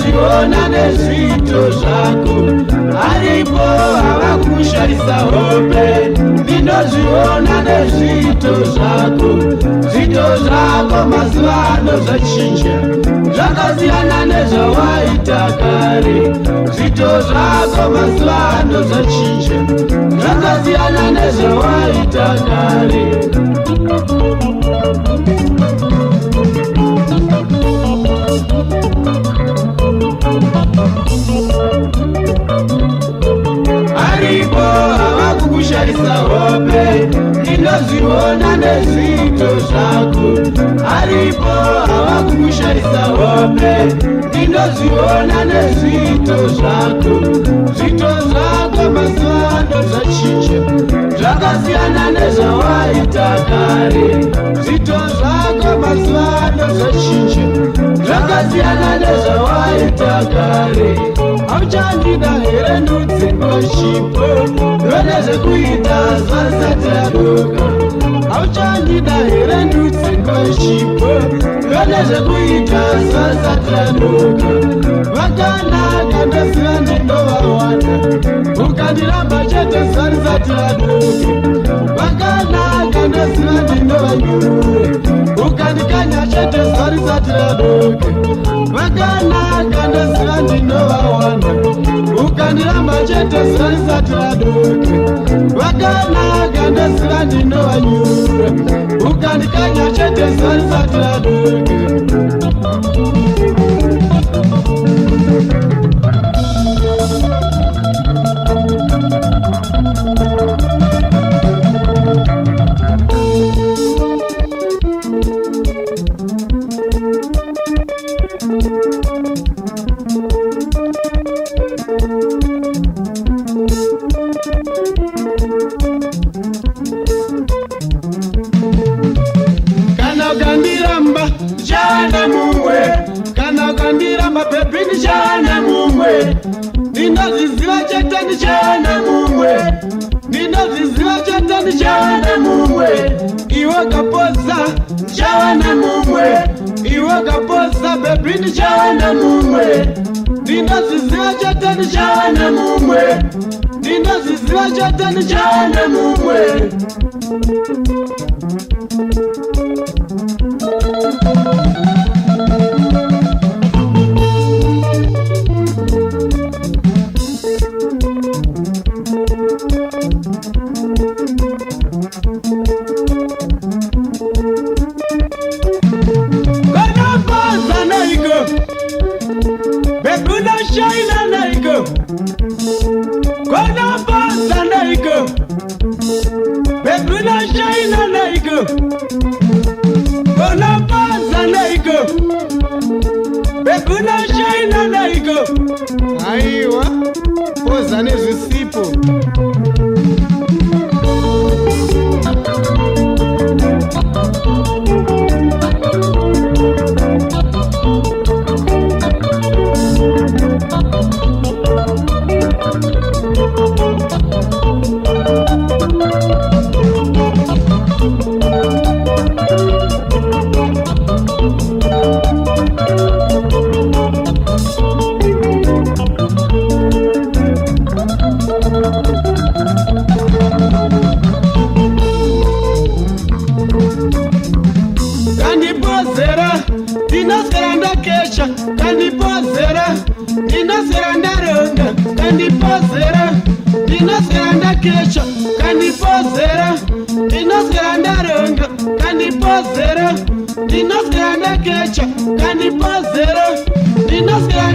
ndinozviona nezvito zvako. Aripo havakushaisa hope, ndinozviona nezvito zvako. Zvito zvako mazuva ano zvachinja, zvakasiyana nezvawaita kare. Zvito zvako mazuva ano zvachinja, zvakasiyana nezvawaita kare. Aripo havakushaisa hope, ndinozviona nezvito zvako. Aripo havakushaisa hope, ndinozviona nezvito zvako. Zvito zvako mazuva ano zvachinja, zvakasiyana nezvawaita kare. Zvito zvako mazuva ano zvachinja, zvakasiyana nezvawaita kare. Hauchandida here ndudzi ngoshipo, ndone zvekuita zvasati adoka. Hauchandida here ndudzi ngoshipo, ndone zvekuita zvasati adoka. Vakanaka ndoziva ndinovawana, ukandiramba chete zvasati adoka. Vakanaka ndoziva ndinovanyure, ukandikanya chete zvasati adoka. Vakanaka ndoziva ndinovawana, ukandiramba chete zvasati adoka. Vakanaka ndoziva ndinovanyura, ukandikanya chete zvasati adoka. Kana ukandiramba jana mumwe, kana ukandiramba baby ni jana mumwe. Ndinozviziva chete ni jana mumwe, ndinozviziva chete ni jana mumwe. Iwe kaposa jana mumwe, iwe kaposa baby ni jana mumwe. Ndinozviziva chete ni jana mumwe, ndinozviziva chete ni jana mumwe. Beguna shaina naiko, kona pasa naiko. Beguna shaina naiko, kona pasa naiko. Beguna shaina naiko. Aiwa, poza nezvisipo. Ndinozera ndakesha, kandipozera. Ndinozera ndaronga, kandipozera. Ndinozera ndakesha, kandipozera. Ndinozera ndaronga, kandipozera. Ndinozera ndakesha, kandipozera. Ndinozera